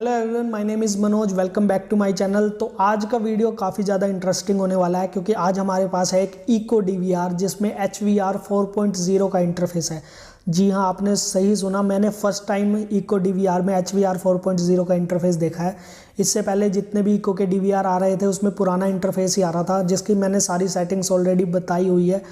Hello everyone, my name is Manoj. Welcome back to my channel. तो आज का video काफ़ी ज़्यादा इंटरेस्टिंग होने वाला है क्योंकि आज हमारे पास है एक इको DVR जिसमें HVR 4.0 का इंटरफेस है। जी हाँ, आपने सही सुना, मैंने फ़र्स्ट टाइम इको DVR में HVR 4.0 का इंटरफेस देखा है। इससे पहले जितने भी इको के DVR आ रहे थे उसमें पुराना इंटरफेस ही आ रहा था, जिसकी मैंने सारी सेटिंग्स ऑलरेडी बताई हुई है।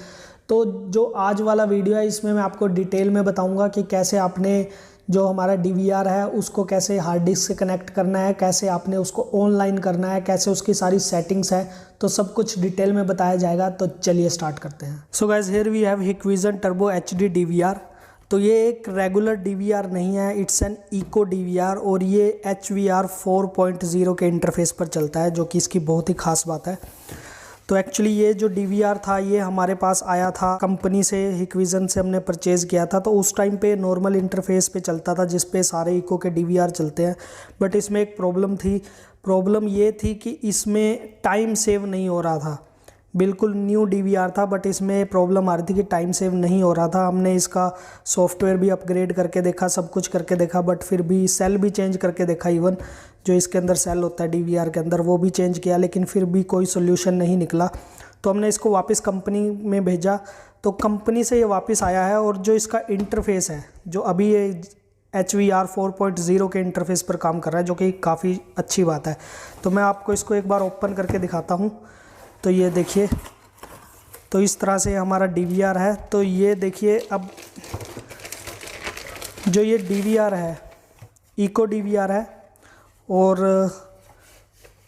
तो जो आज वाला वीडियो है इसमें मैं आपको डिटेल में बताऊँगा कि कैसे आपने जो हमारा DVR है उसको कैसे हार्ड डिस्क से कनेक्ट करना है, कैसे आपने उसको ऑनलाइन करना है, कैसे उसकी सारी सेटिंग्स है, तो सब कुछ डिटेल में बताया जाएगा। तो चलिए स्टार्ट करते हैं। So guys, here we have Hikvision turbo HD DVR। तो ये एक रेगुलर DVR नहीं है, इट्स एन इको DVR और ये HVR 4.0 के इंटरफेस पर चलता है, जो कि इसकी बहुत ही खास बात है। तो एक्चुअली ये जो DVR था ये हमारे पास आया था कंपनी से, हिकविजन से हमने परचेज़ किया था। तो उस टाइम पे नॉर्मल इंटरफेस पे चलता था जिस पे सारे इको के DVR चलते हैं। बट इसमें एक प्रॉब्लम थी। प्रॉब्लम ये थी कि इसमें टाइम सेव नहीं हो रहा था। बिल्कुल न्यू DVR था बट इसमें प्रॉब्लम आ रही थी कि टाइम सेव नहीं हो रहा था। हमने इसका सॉफ्टवेयर भी अपग्रेड करके देखा, सब कुछ करके देखा, बट फिर भी सेल भी चेंज करके देखा। इवन जो इसके अंदर सेल होता है DVR के अंदर वो भी चेंज किया, लेकिन फिर भी कोई सोल्यूशन नहीं निकला। तो हमने इसको वापस कंपनी में भेजा, तो कंपनी से ये वापस आया है। और जो इसका इंटरफेस है, जो अभी ये HVR 4.0 के इंटरफेस पर काम कर रहा है, जो कि काफ़ी अच्छी बात है। तो मैं आपको इसको एक बार ओपन करके दिखाता हूँ। तो ये देखिए, तो इस तरह से हमारा DVR है। तो ये देखिए, अब जो ये DVR है इको DVR है और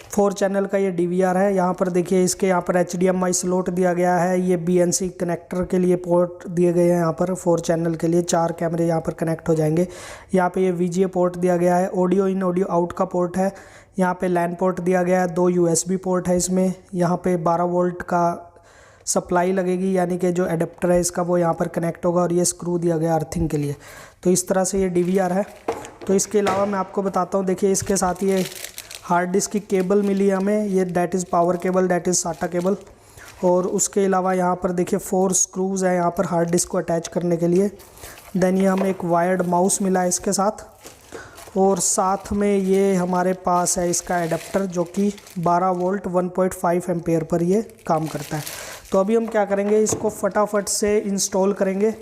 4 चैनल का ये DVR है। यहाँ पर देखिए, इसके यहाँ पर HDMI स्लॉट दिया गया है। ये BNC कनेक्टर के लिए पोर्ट दिए गए हैं। यहाँ पर 4 चैनल के लिए 4 कैमरे यहाँ पर कनेक्ट हो जाएंगे। यहाँ पे ये VGA पोर्ट दिया गया है। ऑडियो इन ऑडियो आउट का पोर्ट है। यहाँ पे LAN पोर्ट दिया गया है। 2 USB पोर्ट है इसमें। यहाँ पे 12 वोल्ट का सप्लाई लगेगी, यानी कि जो एडेप्टर है इसका वो यहाँ पर कनेक्ट होगा। और ये स्क्रू दिया गया अर्थिंग के लिए। तो इस तरह से ये DVR है। तो इसके अलावा मैं आपको बताता हूँ, देखिए इसके साथ ये हार्ड डिस्क की केबल मिली है हमें। ये that is power cable, that is SATA cable. और उसके अलावा यहाँ पर देखिए 4 स्क्रूज़ है यहाँ पर हार्ड डिस्क को अटैच करने के लिए। देन ये हमें एक वायर्ड माउस मिला है इसके साथ। और साथ में ये हमारे पास है इसका एडाप्टर, जो कि 12 वोल्ट 1.5 एम्पेयर पर ये काम करता है। तो अभी हम क्या करेंगे, इसको फटाफट से इंस्टॉल करेंगे।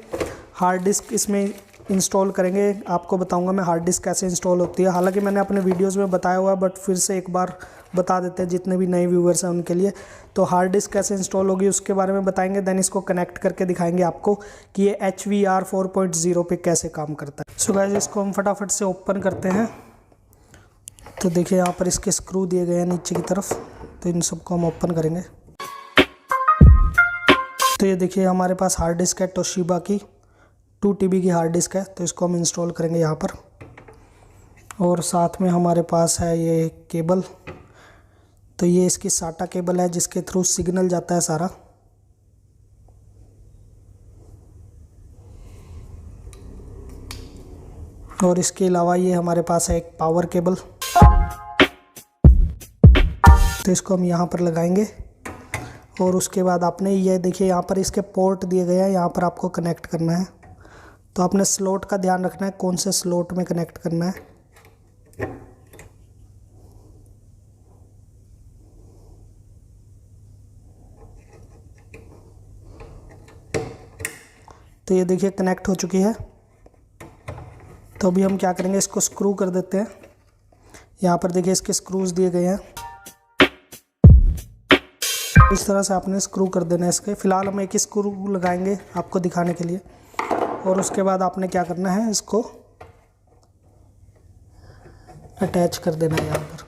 हार्ड डिस्क इसमें इंस्टॉल करेंगे। आपको बताऊंगा मैं हार्ड डिस्क कैसे इंस्टॉल होती है। हालांकि मैंने अपने वीडियोस में बताया हुआ है, बट फिर से एक बार बता देते हैं जितने भी नए व्यूअर्स हैं उनके लिए। तो हार्ड डिस्क कैसे इंस्टॉल होगी उसके बारे में बताएंगे। देन इसको कनेक्ट करके दिखाएंगे आपको कि ये HVR 4.0 पे कैसे काम करता है। सो गाइस, इसको हम फटाफट से ओपन करते हैं। तो देखिए यहाँ पर इसके स्क्रू दिए गए हैं नीचे की तरफ, तो इन सबको हम ओपन करेंगे। तो ये देखिए हमारे पास हार्ड डिस्क है तोशिबा की, 2 TB की हार्ड डिस्क है। तो इसको हम इंस्टॉल करेंगे यहाँ पर। और साथ में हमारे पास है ये केबल। तो ये इसकी SATA केबल है जिसके थ्रू सिग्नल जाता है सारा। और इसके अलावा ये हमारे पास है एक पावर केबल। तो इसको हम यहाँ पर लगाएंगे। और उसके बाद आपने ये देखिए यहाँ पर इसके पोर्ट दिए गए हैं, यहाँ पर आपको कनेक्ट करना है। तो आपने स्लॉट का ध्यान रखना है, कौन से स्लॉट में कनेक्ट करना है। तो ये देखिए कनेक्ट हो चुकी है। तो अभी हम क्या करेंगे, इसको स्क्रू कर देते हैं। यहाँ पर देखिए इसके स्क्रूज दिए गए हैं। इस तरह से आपने स्क्रू कर देना है इसके। फ़िलहाल हम एक ही स्क्रू लगाएंगे आपको दिखाने के लिए। और उसके बाद आपने क्या करना है, इसको अटैच कर देना है यहाँ पर।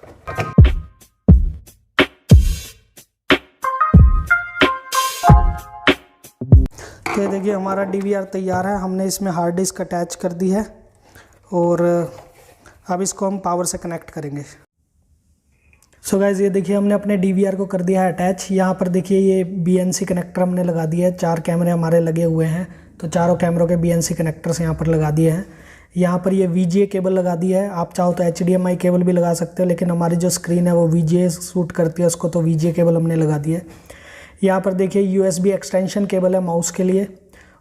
तो ये देखिए हमारा DVR तैयार है। हमने इसमें हार्ड डिस्क अटैच कर दी है और अब इसको हम पावर से कनेक्ट करेंगे। सो गाइस, ये देखिए हमने अपने DVR को कर दिया है अटैच। यहाँ पर देखिए ये BNC कनेक्टर हमने लगा दिया है। 4 कैमरे हमारे लगे हुए हैं, तो चारों कैमरों के BNC कनेक्टर्स यहाँ पर लगा दिए हैं। यहाँ पर ये VGA केबल लगा दी है। आप चाहो तो HDMI केबल भी लगा सकते हो, लेकिन हमारी जो स्क्रीन है वो VGA सूट करती है उसको, तो VGA केबल हमने लगा दी है। यहाँ पर देखिए USB एक्सटेंशन केबल है माउस के लिए।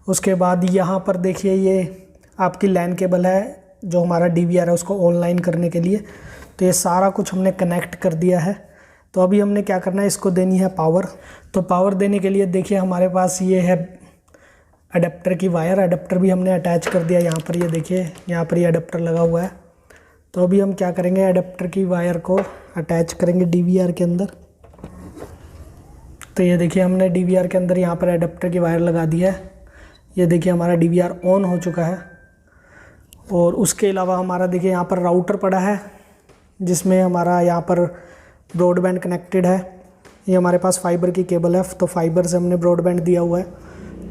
उसके बाद यहाँ पर देखिए ये आपकी LAN केबल है जो हमारा DVR है उसको ऑनलाइन करने के लिए। तो ये सारा कुछ हमने कनेक्ट कर दिया है। तो अभी हमने क्या करना है, इसको देनी है पावर। तो पावर देने के लिए देखिए हमारे पास ये है अडेप्टर की वायर। अडेप्टर भी हमने अटैच कर दिया यहाँ पर, ये देखिए यहाँ पर ये अडेप्टर लगा हुआ है। तो अभी हम क्या करेंगे, अडेप्टर की वायर को अटैच करेंगे DVR के अंदर। तो ये देखिए हमने DVR के अंदर यहाँ पर अडेप्टर की वायर लगा दी है। ये देखिए हमारा DVR ऑन हो चुका है। और उसके अलावा हमारा देखिए यहाँ पर राउटर पड़ा है, जिसमें हमारा यहाँ पर ब्रॉडबैंड कनेक्टेड है। ये हमारे पास फाइबर की केबल है, तो फाइबर से हमने ब्रॉडबैंड दिया हुआ है।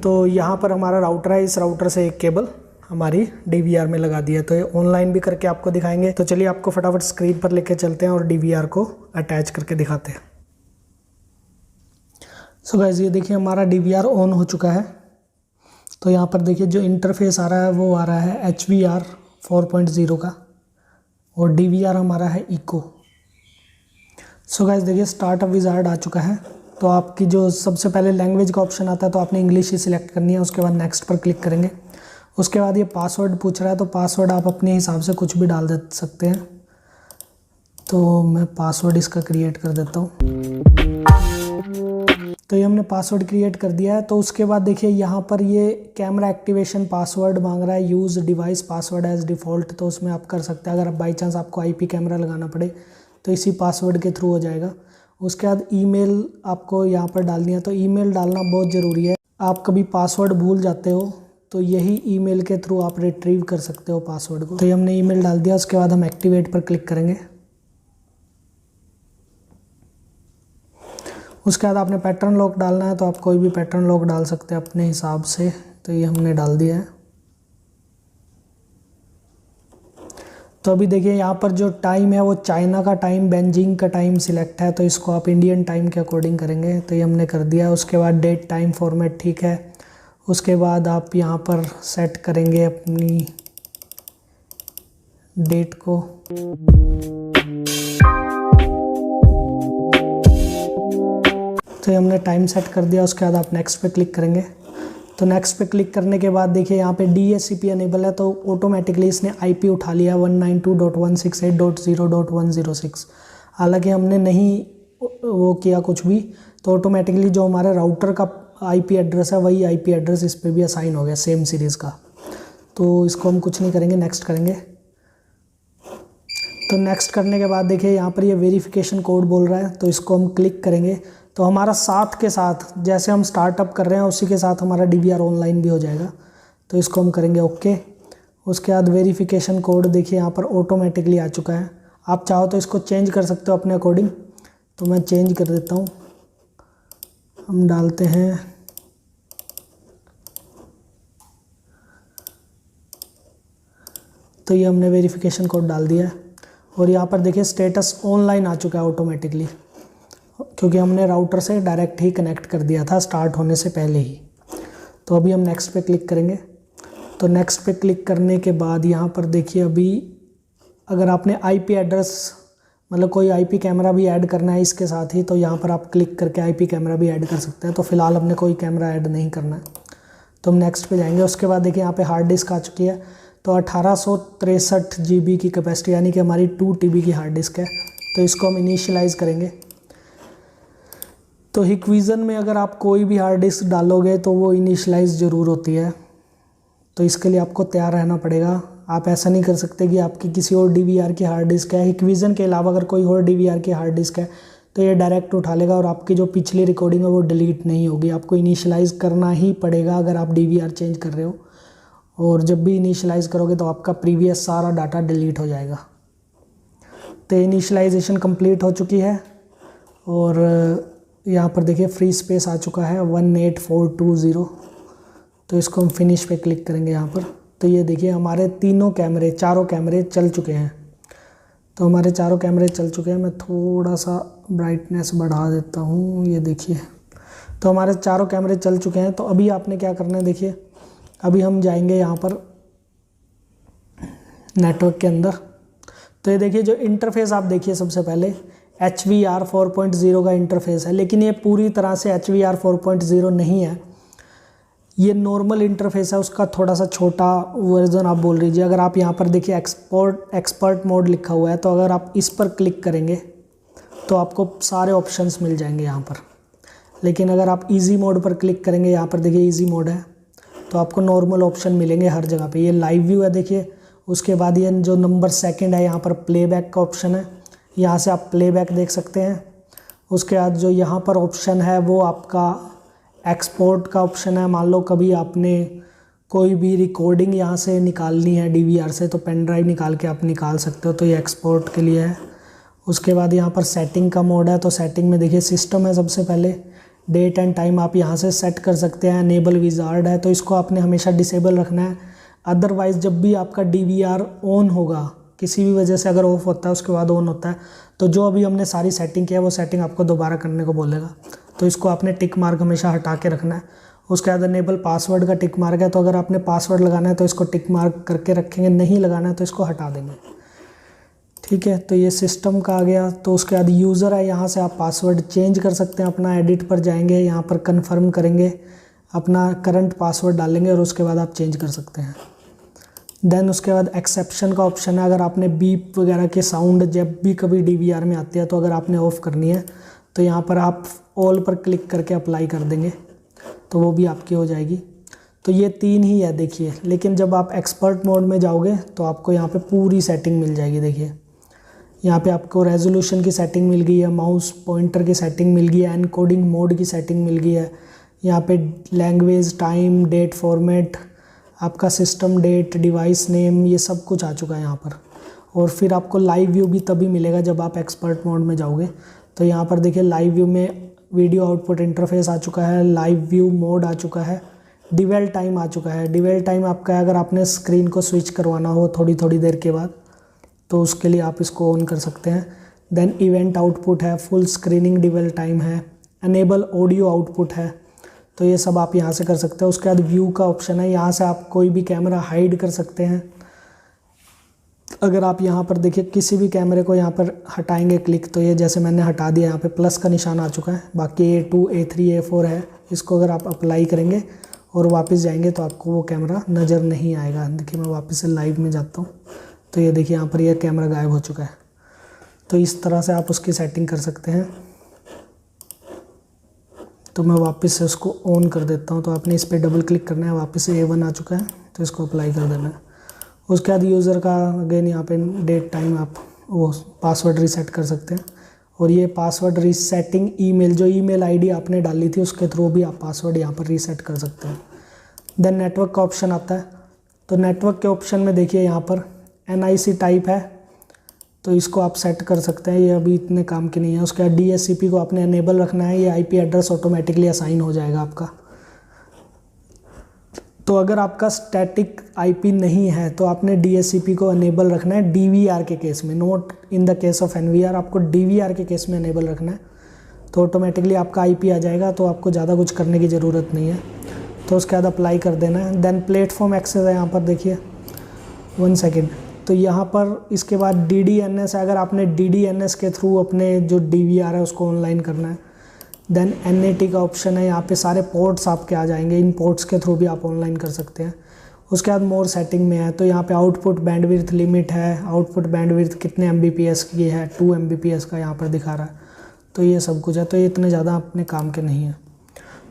तो यहाँ पर हमारा राउटर है, इस राउटर से एक केबल हमारी DVR में लगा दी है। तो ये ऑनलाइन भी करके आपको दिखाएंगे। तो चलिए आपको फटाफट स्क्रीन पर लेके चलते हैं और DVR को अटैच करके दिखाते हैं। सो गाइस ये देखिए हमारा DVR ऑन हो चुका है। तो यहाँ पर देखिए जो इंटरफेस आ रहा है वो आ रहा है HVR 4.0 का, और DVR हमारा है इको। सो गाइस देखिए स्टार्टअप विजार्ड आ चुका है। तो आपकी जो सबसे पहले लैंग्वेज का ऑप्शन आता है, तो आपने इंग्लिश ही सिलेक्ट करनी है। उसके बाद नेक्स्ट पर क्लिक करेंगे। उसके बाद ये पासवर्ड पूछ रहा है, तो पासवर्ड आप अपने हिसाब से कुछ भी डाल दे सकते हैं। तो मैं पासवर्ड इसका क्रिएट कर देता हूँ। तो ये हमने पासवर्ड क्रिएट कर दिया है। तो उसके बाद देखिए यहाँ पर ये कैमरा एक्टिवेशन पासवर्ड मांग रहा है, use device password as default. तो उसमें आप कर सकते हैं, अगर आप बाई चांस आपको IP कैमरा लगाना पड़े तो इसी पासवर्ड के थ्रू हो जाएगा। उसके बाद ईमेल आपको यहाँ पर डालनी है। तो ईमेल डालना बहुत ज़रूरी है। आप कभी पासवर्ड भूल जाते हो तो यही ईमेल के थ्रू आप रिट्रीव कर सकते हो पासवर्ड को। तो ये हमने ईमेल डाल दिया। उसके बाद हम एक्टिवेट पर क्लिक करेंगे। उसके बाद आपने पैटर्न लॉक डालना है, तो आप कोई भी पैटर्न लॉक डाल सकते हैं अपने हिसाब से। तो ये हमने डाल दिया है। तो अभी देखिए यहाँ पर जो टाइम है वो चाइना का टाइम, बेजिंग का टाइम सिलेक्ट है। तो इसको आप इंडियन टाइम के अकॉर्डिंग करेंगे। तो ये हमने कर दिया। उसके बाद डेट टाइम फॉर्मेट ठीक है। उसके बाद आप यहाँ पर सेट करेंगे अपनी डेट को। तो ये हमने टाइम सेट कर दिया। उसके बाद आप नेक्स्ट पे क्लिक करेंगे। तो नेक्स्ट पे क्लिक करने के बाद देखिए यहाँ पे DHCP अनेबल है, तो ऑटोमेटिकली इसने IP उठा लिया 192.168.0.106। हालांकि हमने नहीं वो किया कुछ भी, तो ऑटोमेटिकली जो हमारे राउटर का IP एड्रेस है वही IP एड्रेस इस पर भी असाइन हो गया, सेम सीरीज़ का। तो इसको हम कुछ नहीं करेंगे, नेक्स्ट करेंगे। तो नेक्स्ट करने के बाद देखिए यहाँ पर ये वेरिफिकेशन कोड बोल रहा है, तो इसको हम क्लिक करेंगे। तो हमारा साथ के साथ जैसे हम स्टार्टअप कर रहे हैं उसी के साथ हमारा DVR ऑनलाइन भी हो जाएगा। तो इसको हम करेंगे ओके। उसके बाद वेरिफिकेशन कोड देखिए यहाँ पर ऑटोमेटिकली आ चुका है। आप चाहो तो इसको चेंज कर सकते हो अपने अकॉर्डिंग। तो मैं चेंज कर देता हूँ। हम डालते हैं तो ये हमने वेरिफिकेशन कोड डाल दिया है। और यहाँ पर देखिए स्टेटस ऑनलाइन आ चुका है ऑटोमेटिकली, क्योंकि हमने राउटर से डायरेक्ट ही कनेक्ट कर दिया था स्टार्ट होने से पहले ही। तो अभी हम नेक्स्ट पे क्लिक करेंगे। तो नेक्स्ट पे क्लिक करने के बाद यहाँ पर देखिए अभी अगर आपने IP एड्रेस मतलब कोई IP कैमरा भी ऐड करना है इसके साथ ही, तो यहाँ पर आप क्लिक करके IP कैमरा भी ऐड कर सकते हैं। तो फिलहाल हमने कोई कैमरा ऐड नहीं करना है। तो हम नेक्स्ट पे जाएंगे। उसके बाद देखिए यहाँ पे हार्ड डिस्क आ चुकी है। तो 1863 GB की कैपेसिटी, यानी कि हमारी 2 TB की हार्ड डिस्क है। तो इसको हम इनिशियलाइज़ करेंगे। तो हिक्विज़न में अगर आप कोई भी हार्ड डिस्क डालोगे तो वो इनिशियलाइज़ ज़रूर होती है। तो इसके लिए आपको तैयार रहना पड़ेगा। आप ऐसा नहीं कर सकते कि आपकी किसी और DVR की हार्ड डिस्क है, हिक्विज़न के अलावा अगर कोई और DVR की हार्ड डिस्क है तो ये डायरेक्ट उठा लेगा और आपकी जो पिछली रिकॉर्डिंग है वो डिलीट नहीं होगी। आपको इनिशियलाइज़ करना ही पड़ेगा अगर आप DVR चेंज कर रहे हो। और जब भी इनिशियलाइज़ करोगे तो आपका प्रीवियस सारा डाटा डिलीट हो जाएगा। तो इनिशियलाइजेशन कंप्लीट हो चुकी है। और यहाँ पर देखिए फ्री स्पेस आ चुका है 18420। तो इसको हम फिनिश पे क्लिक करेंगे यहाँ पर। तो ये देखिए हमारे चारों कैमरे चल चुके हैं। तो हमारे चारों कैमरे चल चुके हैं। मैं थोड़ा सा ब्राइटनेस बढ़ा देता हूँ, ये देखिए। तो हमारे चारों कैमरे चल चुके हैं। तो अभी आपने क्या करना है, देखिए अभी हम जाएंगे यहाँ पर नेटवर्क के अंदर। तो ये देखिए जो इंटरफेस आप देखिए सबसे पहले HVR 4.0 का इंटरफेस है, लेकिन ये पूरी तरह से HVR 4.0 नहीं है। ये नॉर्मल इंटरफेस है, उसका थोड़ा सा छोटा वर्जन आप बोल लीजिए। अगर आप यहाँ पर देखिए एक्सपर्ट मोड लिखा हुआ है, तो अगर आप इस पर क्लिक करेंगे तो आपको सारे ऑप्शंस मिल जाएंगे यहाँ पर। लेकिन अगर आप इजी मोड पर क्लिक करेंगे, यहाँ पर देखिए इजी मोड है, तो आपको नॉर्मल ऑप्शन मिलेंगे हर जगह पे। ये लाइव व्यू है देखिए। उसके बाद ये जो नंबर सेकंड है, यहाँ पर प्लेबैक का ऑप्शन है, यहाँ से आप प्लेबैक देख सकते हैं। उसके बाद जो यहाँ पर ऑप्शन है वो आपका एक्सपोर्ट का ऑप्शन है। मान लो कभी आपने कोई भी रिकॉर्डिंग यहाँ से निकालनी है डीवीआर से, तो पेन ड्राइव निकाल के आप निकाल सकते हो, तो ये एक्सपोर्ट के लिए है। उसके बाद यहाँ पर सेटिंग का मोड है, तो सेटिंग में देखिए सिस्टम है। सबसे पहले डेट एंड टाइम आप यहाँ से सेट कर सकते हैं। एनेबल विजार्ड है, तो इसको आपने हमेशा डिसेबल रखना है। अदरवाइज़ जब भी आपका डीवीआर ऑन होगा, किसी भी वजह से अगर ऑफ होता है उसके बाद ऑन होता है, तो जो अभी हमने सारी सेटिंग किया है वो सेटिंग आपको दोबारा करने को बोलेगा। तो इसको आपने टिक मार्क हमेशा हटा के रखना है। उसके बाद एनेबल पासवर्ड का टिक मार्क है, तो अगर आपने पासवर्ड लगाना है तो इसको टिक मार्क करके रखेंगे, नहीं लगाना है तो इसको हटा देंगे। ठीक है, तो ये सिस्टम का आ गया। तो उसके बाद यूज़र है, यहाँ से आप पासवर्ड चेंज कर सकते हैं। अपना एडिट पर जाएंगे, यहाँ पर कन्फर्म करेंगे, अपना करंट पासवर्ड डालेंगे और उसके बाद आप चेंज कर सकते हैं। देन उसके बाद एक्सेप्शन का ऑप्शन है। अगर आपने बीप वगैरह के साउंड जब भी कभी डीवीआर में आती है, तो अगर आपने ऑफ़ करनी है तो यहाँ पर आप ऑल पर क्लिक करके अप्लाई कर देंगे, तो वो भी आपकी हो जाएगी। तो ये 3 ही है देखिए। लेकिन जब आप एक्सपर्ट मोड में जाओगे तो आपको यहाँ पे पूरी सेटिंग मिल जाएगी। देखिए यहाँ पे आपको रेजोल्यूशन की सेटिंग मिल गई है, माउस पॉइंटर की सेटिंग मिल गई है, एनकोडिंग मोड की सेटिंग मिल गई है, यहाँ पे लैंग्वेज, टाइम, डेट फॉर्मेट, आपका सिस्टम डेट, डिवाइस नेम, ये सब कुछ आ चुका है यहाँ पर। और फिर आपको लाइव व्यू भी तभी मिलेगा जब आप एक्सपर्ट मोड में जाओगे। तो यहाँ पर देखिए लाइव व्यू में वीडियो आउटपुट इंटरफेस आ चुका है, लाइव व्यू मोड आ चुका है, डिवेल टाइम आ चुका है। डिवेल टाइम आपका अगर आपने स्क्रीन को स्विच करवाना हो थोड़ी थोड़ी देर के बाद, तो उसके लिए आप इसको ऑन कर सकते हैं। देन इवेंट आउटपुट है, फुल स्क्रीनिंग डिवेल टाइम है, एनेबल ऑडियो आउटपुट है, तो ये सब आप यहाँ से कर सकते हैं। उसके बाद व्यू का ऑप्शन है, यहाँ से आप कोई भी कैमरा हाइड कर सकते हैं। अगर आप यहाँ पर देखिए किसी भी कैमरे को यहाँ पर हटाएंगे क्लिक, तो ये जैसे मैंने हटा दिया, यहाँ पे प्लस का निशान आ चुका है। बाकी A2, A3, A4 है, इसको अगर आप अप्लाई करेंगे और वापस जाएंगे तो आपको वो कैमरा नज़र नहीं आएगा। देखिए मैं वापस से लाइव में जाता हूँ, तो ये देखिए यहाँ पर ये कैमरा गायब हो चुका है। तो इस तरह से आप उसकी सेटिंग कर सकते हैं। तो मैं वापस से उसको ऑन कर देता हूँ। तो आपने इस पर डबल क्लिक करना है, वापस से A1 आ चुका है, तो इसको अप्लाई कर देना है। उसके बाद यूज़र का अगेन यहाँ पे डेट टाइम आप वो पासवर्ड रीसेट कर सकते हैं। और ये पासवर्ड रीसेटिंग ईमेल, जो ईमेल आईडी आपने डाली थी उसके थ्रू भी आप पासवर्ड यहाँ पर रीसेट कर सकते हैं। देन नेटवर्क का ऑप्शन आता है। तो नेटवर्क के ऑप्शन में देखिए यहाँ पर NIC टाइप है, तो इसको आप सेट कर सकते हैं, ये अभी इतने काम की नहीं है। उसके बाद DHCP को आपने एनेबल रखना है, ये IP एड्रेस ऑटोमेटिकली असाइन हो जाएगा आपका। तो अगर आपका स्टैटिक IP नहीं है तो आपने DHCP को एनेबल रखना है DVR के केस में, not in the case of NVR। आपको DVR के केस में एनेबल रखना है, तो ऑटोमेटिकली आपका IP आ जाएगा, तो आपको ज़्यादा कुछ करने की ज़रूरत नहीं है। तो उसके बाद अप्लाई कर देना है। देन प्लेटफॉर्म एक्सेस है, यहाँ पर देखिए 1 सेकेंड। तो यहाँ पर इसके बाद DDNS है, अगर आपने DDNS के थ्रू अपने जो DVR है उसको ऑनलाइन करना है। देन NAT का ऑप्शन है, यहाँ पे सारे पोर्ट्स आपके आ जाएंगे, इन पोर्ट्स के थ्रू भी आप ऑनलाइन कर सकते हैं। उसके बाद मोर सेटिंग में है, तो यहाँ पे आउटपुट बैंडविड्थ लिमिट है, आउटपुट बैंडविड्थ कितने MBPS की है, 2 MBPS का यहाँ पर दिखा रहा है, तो ये सब कुछ है। तो ये इतने ज़्यादा अपने काम के नहीं है।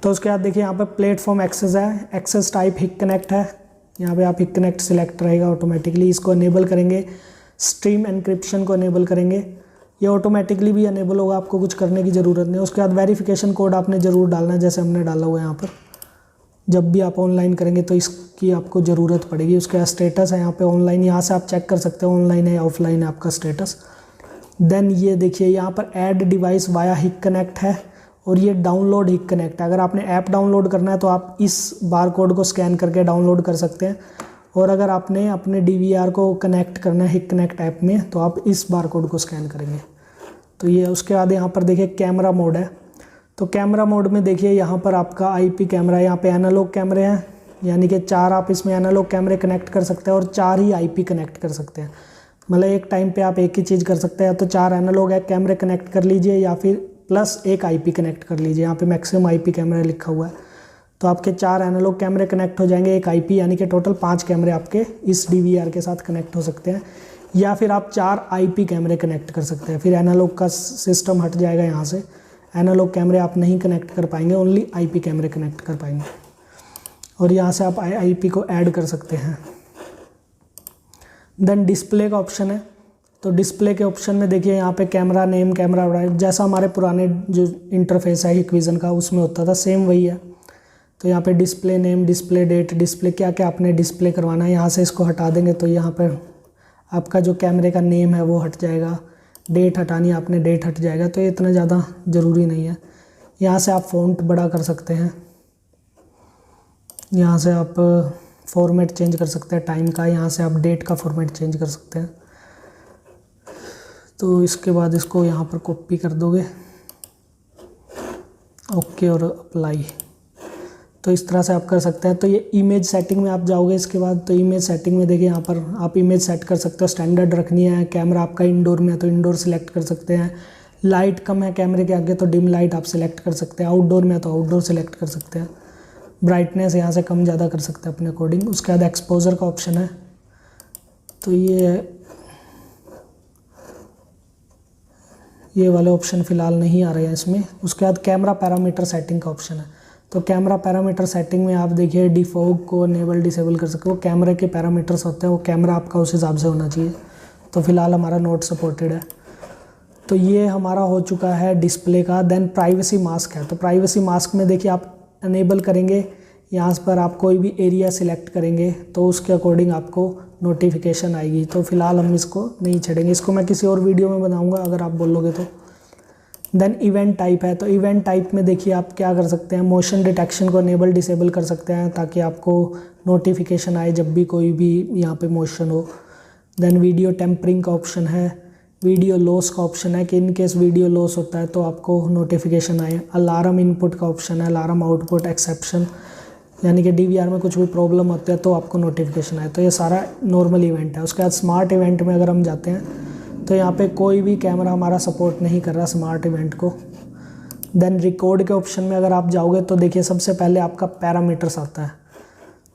तो उसके बाद देखिए यहाँ पर प्लेटफॉर्म एक्सेस है, एक्सेस टाइप हिक कनेक्ट है, यहाँ पे आप हिक कनेक्ट सिलेक्ट रहेगा ऑटोमेटिकली। इसको अनेबल करेंगे, स्ट्रीम एनक्रिप्शन को अनेबल करेंगे, ये ऑटोमेटिकली भी अनेबल होगा, आपको कुछ करने की ज़रूरत नहीं है। उसके बाद वेरिफिकेशन कोड आपने ज़रूर डालना है, जैसे हमने डाला हुआ है यहाँ पर। जब भी आप ऑनलाइन करेंगे तो इसकी आपको ज़रूरत पड़ेगी। उसके बाद स्टेटस है यहाँ पे ऑनलाइन, यहाँ से आप चेक कर सकते हो ऑनलाइन है या ऑफलाइन है आपका स्टेटस। देन ये देखिए यहाँ पर ऐड डिवाइस वाया हिक कनेक्ट है, और ये डाउनलोड हिक कनेक्ट है। अगर आपने ऐप डाउनलोड करना है तो आप इस बार कोड को स्कैन करके डाउनलोड कर सकते हैं, और अगर आपने अपने DVR को कनेक्ट करना है हिक कनेक्ट ऐप में तो आप इस बार कोड को स्कैन करेंगे। तो ये उसके बाद यहाँ पर देखिए कैमरा मोड है। तो कैमरा मोड में देखिए यहाँ पर आपका IP कैमरा है, यहाँ पे एनालॉग कैमरे हैं, यानी कि 4 आप इसमें एनालॉग कैमरे कनेक्ट कर सकते हैं और 4 ही IP कनेक्ट कर सकते हैं। मतलब एक टाइम पे आप एक ही चीज़ कर सकते हैं, तो 4 एनालॉग कैमरे कनेक्ट कर लीजिए या फिर प्लस एक IP कनेक्ट कर लीजिए। यहाँ पे मैक्सिमम IP कैमरा लिखा हुआ है, तो आपके 4 एनालॉग कैमरे कनेक्ट हो जाएंगे, एक आईपी, यानी कि टोटल 5 कैमरे आपके इस डीवीआर के साथ कनेक्ट हो सकते हैं। या फिर आप 4 आईपी कैमरे कनेक्ट कर सकते हैं, फिर एनालॉग का सिस्टम हट जाएगा। यहाँ से एनालॉग कैमरे आप नहीं कनेक्ट कर पाएंगे, ओनली आईपी कैमरे कनेक्ट कर पाएंगे। और यहाँ से आप आईपी को ऐड कर सकते हैं। देन डिस्प्ले का ऑप्शन है, तो डिस्प्ले के ऑप्शन में देखिए यहाँ पे कैमरा नेम, कैमरा ड्राइव, जैसा हमारे पुराने जो इंटरफेस है हिकविज़न का उसमें होता था सेम वही है। तो यहाँ पे display name, display date, display क्या क्या आपने डिस्प्ले करवाना है, यहाँ से इसको हटा देंगे तो यहाँ पर आपका जो कैमरे का नेम है वो हट जाएगा, डेट हटानी है आपने, डेट हट जाएगा। तो ये इतना ज़्यादा ज़रूरी नहीं है। यहाँ से आप फ़ॉन्ट बड़ा कर सकते हैं, यहाँ से आप फॉर्मेट चेंज कर सकते हैं टाइम का, यहाँ से आप डेट का फॉर्मेट चेंज कर सकते हैं। तो इसके बाद इसको यहाँ पर कॉपी कर दोगे, ओके और अप्लाई। तो इस तरह से आप कर सकते हैं। तो ये इमेज सेटिंग में आप जाओगे इसके बाद, तो इमेज सेटिंग में देखिए यहाँ पर आप इमेज सेट कर सकते हो, स्टैंडर्ड रखनी है। कैमरा आपका इंडोर में है तो इंडोर सेलेक्ट कर सकते हैं, लाइट कम है कैमरे के आगे तो डिम लाइट आप सेलेक्ट कर सकते हैं, आउटडोर में है तो आउटडोर सेलेक्ट कर सकते हैं, ब्राइटनेस यहाँ से कम ज़्यादा कर सकते हैं अपने अकॉर्डिंग। उसके बाद एक्सपोजर का ऑप्शन है, तो ये वाले ऑप्शन फ़िलहाल नहीं आ रहे हैं इसमें। उसके बाद कैमरा पैरामीटर सेटिंग का ऑप्शन है, तो कैमरा पैरामीटर सेटिंग में आप देखिए डिफॉग को इनेबल डिसेबल कर सकते हो। वो कैमरे के पैरामीटर्स होते हैं, वो कैमरा आपका उस हिसाब से होना चाहिए। तो फ़िलहाल हमारा नॉट सपोर्टेड है। तो ये हमारा हो चुका है डिस्प्ले का। देन प्राइवेसी मास्क है, तो प्राइवेसी मास्क में देखिए आप इनेबल करेंगे, यहाँ पर आप कोई भी एरिया सिलेक्ट करेंगे तो उसके अकॉर्डिंग आपको नोटिफिकेशन आएगी। तो फ़िलहाल हम इसको नहीं छेड़ेंगे, इसको मैं किसी और वीडियो में बनाऊँगा अगर आप बोलोगे तो। देन इवेंट टाइप है, तो इवेंट टाइप में देखिए आप क्या कर सकते हैं, मोशन डिटेक्शन को इनेबल डिसेबल कर सकते हैं ताकि आपको नोटिफिकेशन आए जब भी कोई भी यहाँ पे मोशन हो। देन वीडियो टेम्परिंग का ऑप्शन है, वीडियो लॉस का ऑप्शन है कि इन केस वीडियो लॉस होता है तो आपको नोटिफिकेशन आए। अलार्म इनपुट का ऑप्शन है, अलार्म आउटपुट एक्सेप्शन, यानी कि डीवीआर में कुछ भी प्रॉब्लम होती है तो आपको नोटिफिकेशन आए। तो ये सारा नॉर्मल इवेंट है। उसके बाद स्मार्ट इवेंट में अगर हम जाते हैं तो यहाँ पे कोई भी कैमरा हमारा सपोर्ट नहीं कर रहा स्मार्ट इवेंट को। देन रिकॉर्ड के ऑप्शन में अगर आप जाओगे तो देखिए सबसे पहले आपका पैरामीटर्स आता है।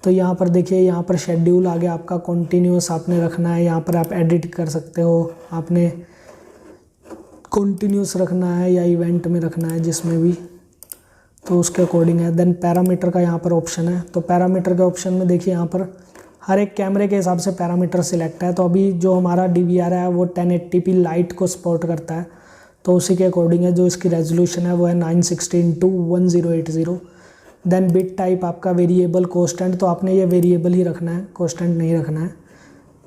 तो यहाँ पर देखिए, यहाँ पर शेड्यूल आ गया आपका, कॉन्टीन्यूस आपने रखना है, यहाँ पर आप एडिट कर सकते हो, आपने कॉन्टीन्यूस रखना है या इवेंट में रखना है जिसमें भी, तो उसके अकॉर्डिंग है। देन पैरामीटर का यहाँ पर ऑप्शन है, तो पैरामीटर के ऑप्शन में देखिए यहाँ पर हर एक कैमरे के हिसाब से पैरामीटर सिलेक्ट है। तो अभी जो हमारा डीवीआर है वो 1080p लाइट को सपोर्ट करता है, तो उसी के अकॉर्डिंग है। जो इसकी रेजोल्यूशन है वो है 960x1080। देन बिट टाइप आपका वेरिएबल कॉन्स्टेंट, तो आपने ये वेरिएबल ही रखना है, कॉन्स्टेंट नहीं रखना है।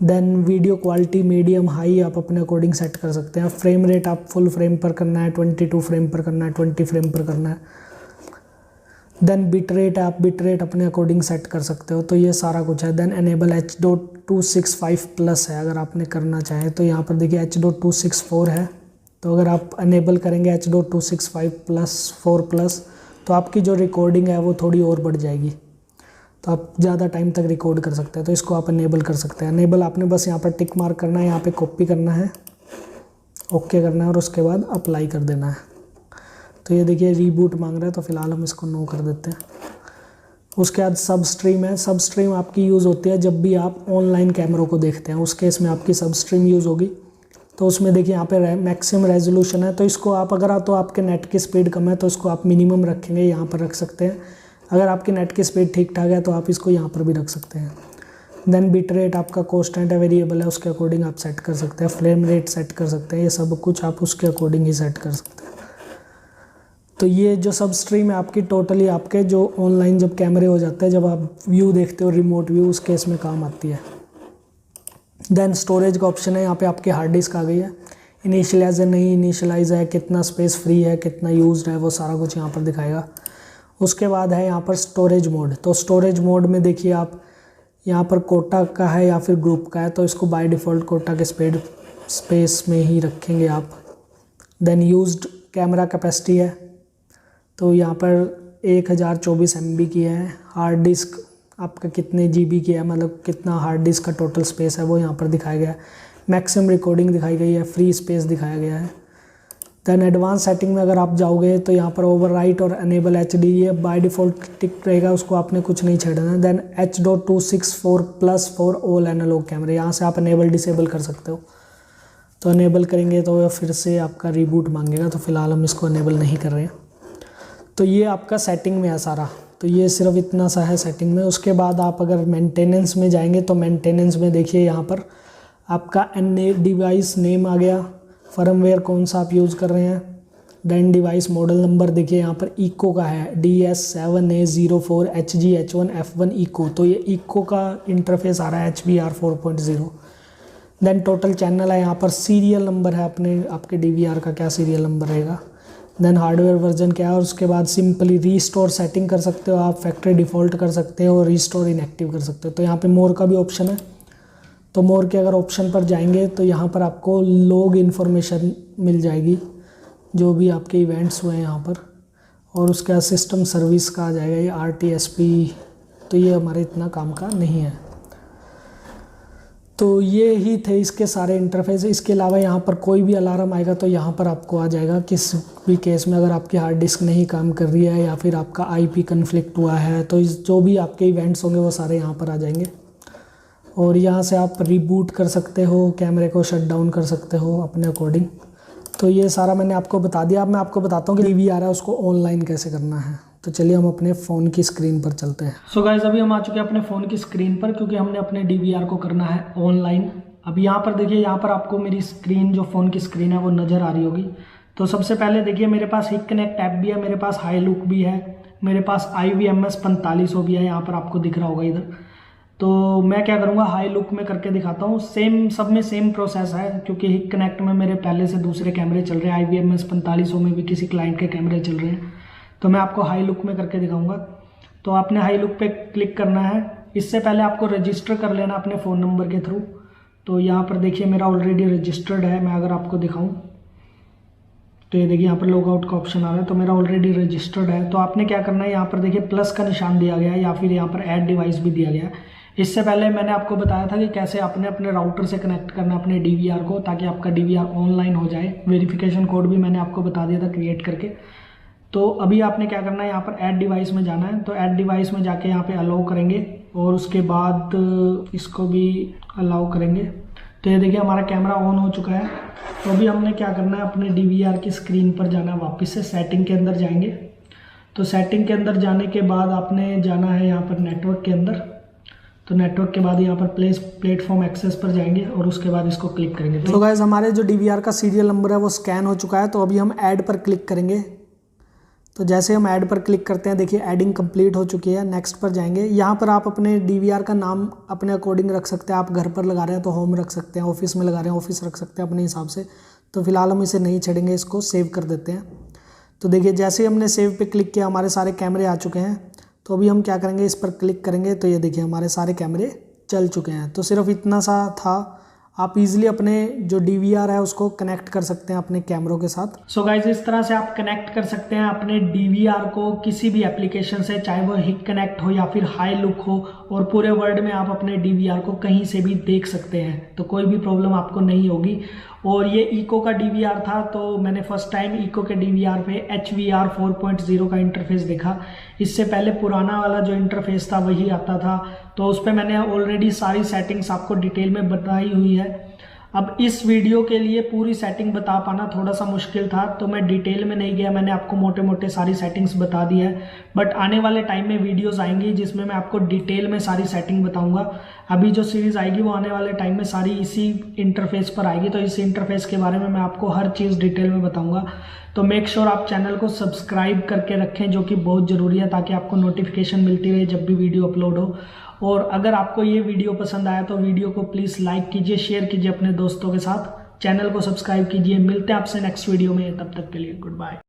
Then video quality medium high आप अपने अकॉर्डिंग सेट कर सकते हैं। फ्रेम रेट आप फुल फ्रेम पर करना है, 22 फ्रेम पर करना है, 20 फ्रेम पर करना है। देन बिट रेट आप बिट रेट अपने अकॉर्डिंग सेट कर सकते हो। तो ये सारा कुछ है। देन एनेबल H.265+ है अगर आपने करना चाहे, तो यहाँ पर देखिए H.264 है। तो अगर आप एनेबल करेंगे H.265+4+, तो आपकी जो रिकॉर्डिंग है वो थोड़ी और बढ़ जाएगी, तो आप ज़्यादा टाइम तक रिकॉर्ड कर सकते हैं। तो इसको आप एनेबल कर सकते हैं। एनेबल आपने बस यहाँ पर टिक मार्क करना है, यहाँ पे कॉपी करना है, ओके करना है और उसके बाद अप्लाई कर देना है। तो ये देखिए रीबूट मांग रहा है, तो फिलहाल हम इसको नो कर देते हैं। उसके बाद सब स्ट्रीम है। सब स्ट्रीम आपकी यूज़ होती है जब भी आप ऑनलाइन कैमरों को देखते हैं, उस केस में आपकी सब स्ट्रीम यूज़ होगी। तो उसमें देखिए यहाँ पे मैक्सिमम रेजोल्यूशन है, तो इसको आप अगर तो आपके नेट की स्पीड कम है तो इसको आप मिनिमम रखेंगे, यहाँ पर रख सकते हैं। अगर आपकी नेट की स्पीड ठीक ठाक है तो आप इसको यहाँ पर भी रख सकते हैं। देन बिट रेट आपका कॉन्स्टेंट है, वेरिएबल है, उसके अकॉर्डिंग आप सेट कर सकते हैं। फ्रेम रेट सेट कर सकते हैं, ये सब कुछ आप उसके अकॉर्डिंग ही सेट कर सकते हैं। तो ये जो सब स्ट्रीम है आपकी टोटली आपके जो ऑनलाइन जब कैमरे हो जाते हैं, जब आप व्यू देखते हो रिमोट व्यू, उस केस में काम आती है। देन स्टोरेज का ऑप्शन है, यहाँ पे आपकी हार्ड डिस्क आ गई है। इनिशियलाइज है, नहीं इनिशियलाइज है, कितना स्पेस फ्री है, कितना यूज्ड है, वो सारा कुछ यहाँ पर दिखाएगा। उसके बाद है यहाँ पर स्टोरेज मोड। तो स्टोरेज मोड में देखिए आप यहाँ पर कोटा का है या फिर ग्रुप का है, तो इसको बाय डिफ़ॉल्ट कोटा के स्पेस में ही रखेंगे आप। देन यूज्ड कैमरा कैपेसिटी है, तो यहाँ पर 1024 MB की है। हार्ड डिस्क आपका कितने GB की है, मतलब कितना हार्ड डिस्क का टोटल स्पेस है वो यहाँ पर दिखाया गया है। मैक्सिमम रिकॉर्डिंग दिखाई गई है, फ्री स्पेस दिखाया गया है। देन एडवांस सेटिंग में अगर आप जाओगे तो यहाँ पर ओवरराइट और अनेबल HD ये बाय डिफ़ॉल्ट टिक रहेगा, उसको आपने कुछ नहीं छेड़ना है। Then H.264+ for all analogue कैमरे, यहाँ से आप अनेबल डिसेबल कर सकते हो। तो अनेबल करेंगे तो फिर से आपका रिबूट मांगेगा, तो फिलहाल हम इसको अनेबल नहीं कर रहे हैं। तो ये आपका सेटिंग में है सारा, तो ये सिर्फ इतना सा है सेटिंग में। उसके बाद आप अगर मेंटेनेंस में जाएंगे तो मेंटेनेंस में देखिए यहाँ पर आपका डिवाइस नेम आ गया, फर्मवेयर कौन सा आप यूज़ कर रहे हैं, देन डिवाइस मॉडल नंबर देखिए यहाँ पर इको का है DS7A04HGH1F1 इको, तो ये इको का इंटरफेस आ रहा है HBR 4.0। देन टोटल चैनल है, यहाँ पर सीरियल नंबर है आपके DVR का क्या सीरियल नंबर रहेगा, देन हार्डवेयर वर्जन क्या है, और उसके बाद सिंपली रीस्टोर सेटिंग कर सकते हो आप, फैक्ट्री डिफ़ॉल्ट कर सकते हो, रीस्टोर इनएक्टिव कर सकते हो। तो यहाँ पे मोर का भी ऑप्शन है, तो मोर के अगर ऑप्शन पर जाएंगे तो यहाँ पर आपको लॉग इन्फॉर्मेशन मिल जाएगी जो भी आपके इवेंट्स हुए हैं यहाँ पर, और उसका सिस्टम सर्विस का आ जाएगा ये RTSP, तो ये हमारे इतना काम का नहीं है। तो ये ही थे इसके सारे इंटरफेस। इसके अलावा यहाँ पर कोई भी अलार्म आएगा तो यहाँ पर आपको आ जाएगा किस भी केस में, अगर आपकी हार्ड डिस्क नहीं काम कर रही है या फिर आपका IP कन्फ्लिक्ट हुआ है, तो जो भी आपके इवेंट्स होंगे वो सारे यहाँ पर आ जाएंगे। और यहाँ से आप रिबूट कर सकते हो, कैमरे को शट डाउन कर सकते हो अपने अकॉर्डिंग। तो ये सारा मैंने आपको बता दिया। अब मैं आपको बताता हूँ कि DVR है उसको ऑनलाइन कैसे करना है। तो चलिए हम अपने फ़ोन की स्क्रीन पर चलते हैं। सो गाइस अभी हम आ चुके हैं अपने फ़ोन की स्क्रीन पर, क्योंकि हमने अपने DVR को करना है ऑनलाइन। अब यहाँ पर देखिए, यहाँ पर आपको मेरी स्क्रीन जो फ़ोन की स्क्रीन है वो नज़र आ रही होगी। तो सबसे पहले देखिए मेरे पास हिक कनेक्ट ऐप भी है, मेरे पास हाई लुक भी है, मेरे पास IVMS 4500 भी है, यहाँ पर आपको दिख रहा होगा इधर। तो मैं क्या करूँगा, हाई लुक में करके दिखाता हूँ। सेम सब में सेम प्रोसेस है, क्योंकि हिक कनेक्ट में मेरे पहले से दूसरे कैमरे चल रहे हैं, IVMS 4500 में भी किसी क्लाइंट के कैमरे चल रहे हैं। तो मैं आपको हाई लुक में करके दिखाऊंगा। तो आपने हाई लुक पे क्लिक करना है। इससे पहले आपको रजिस्टर कर लेना अपने फ़ोन नंबर के थ्रू। तो यहाँ पर देखिए मेरा ऑलरेडी रजिस्टर्ड है। मैं अगर आपको दिखाऊं तो ये देखिए यहाँ पर लॉग आउट का ऑप्शन आ रहा है, तो मेरा ऑलरेडी रजिस्टर्ड है। तो आपने क्या करना है, यहाँ पर देखिए प्लस का निशान दिया गया है या फिर यहाँ पर ऐड डिवाइस भी दिया गया है। इससे पहले मैंने आपको बताया था कि कैसे आपने अपने राउटर से कनेक्ट करना अपने DVR को, ताकि आपका DVR ऑनलाइन हो जाए। वेरिफिकेशन कोड भी मैंने आपको बता दिया था क्रिएट करके। तो अभी आपने क्या करना है, यहाँ पर ऐड डिवाइस में जाना है। तो ऐड डिवाइस में जाके यहाँ पे अलाउ करेंगे और उसके बाद इसको भी अलाउ करेंगे। तो ये देखिए हमारा कैमरा ऑन हो चुका है। तो अभी हमने क्या करना है, अपने DVR की स्क्रीन पर जाना है, वापस से सेटिंग के अंदर जाएंगे। तो सेटिंग के अंदर जाने के बाद आपने जाना है यहाँ पर नेटवर्क के अंदर। तो नेटवर्क के बाद यहाँ पर प्लेटफॉर्म एक्सेस पर जाएंगे और उसके बाद इसको क्लिक करेंगे। तो गाइस हमारे जो DVR का सीरियल नंबर है वो स्कैन हो चुका है। तो अभी हम ऐड पर क्लिक करेंगे। तो जैसे हम ऐड पर क्लिक करते हैं, देखिए एडिंग कंप्लीट हो चुकी है। नेक्स्ट पर जाएंगे। यहाँ पर आप अपने DVR का नाम अपने अकॉर्डिंग रख सकते हैं। आप घर पर लगा रहे हैं तो होम रख सकते हैं, ऑफिस में लगा रहे हैं ऑफिस रख सकते हैं अपने हिसाब से। तो फिलहाल हम इसे नहीं छेड़ेंगे, इसको सेव कर देते हैं। तो देखिए जैसे ही हमने सेव पे क्लिक किया हमारे सारे कैमरे आ चुके हैं। तो अभी हम क्या करेंगे, इस पर क्लिक करेंगे। तो ये देखिए हमारे सारे कैमरे चल चुके हैं। तो सिर्फ इतना सा था। आप इजीली अपने जो DVR है उसको कनेक्ट कर सकते हैं अपने कैमरों के साथ। सो गाइज इस तरह से आप कनेक्ट कर सकते हैं अपने DVR को किसी भी एप्लीकेशन से, चाहे वो हिक कनेक्ट हो या फिर हाई लुक हो, और पूरे वर्ल्ड में आप अपने DVR को कहीं से भी देख सकते हैं। तो कोई भी प्रॉब्लम आपको नहीं होगी। और ये इको का DVR था, तो मैंने फर्स्ट टाइम इको के DVR पे HVR 4.0 का इंटरफेस देखा। इससे पहले पुराना वाला जो इंटरफेस था वही आता था। तो उस पर मैंने ऑलरेडी सारी सेटिंग्स आपको डिटेल में बताई हुई है। अब इस वीडियो के लिए पूरी सेटिंग बता पाना थोड़ा सा मुश्किल था, तो मैं डिटेल में नहीं गया। मैंने आपको मोटे मोटे सारी सेटिंग्स बता दी है। बट आने वाले टाइम में वीडियोस आएंगी जिसमें मैं आपको डिटेल में सारी सेटिंग बताऊंगा। अभी जो सीरीज़ आएगी वो आने वाले टाइम में सारी इसी इंटरफेस पर आएगी। तो इस इंटरफेस के बारे में मैं आपको हर चीज़ डिटेल में बताऊँगा। तो मेक श्योर आप चैनल को सब्सक्राइब करके रखें, जो कि बहुत ज़रूरी है, ताकि आपको नोटिफिकेशन मिलती रहे जब भी वीडियो अपलोड हो। और अगर आपको ये वीडियो पसंद आया तो वीडियो को प्लीज़ लाइक कीजिए, शेयर कीजिए अपने दोस्तों के साथ, चैनल को सब्सक्राइब कीजिए। मिलते हैं आपसे नेक्स्ट वीडियो में, तब तक के लिए गुड बाय।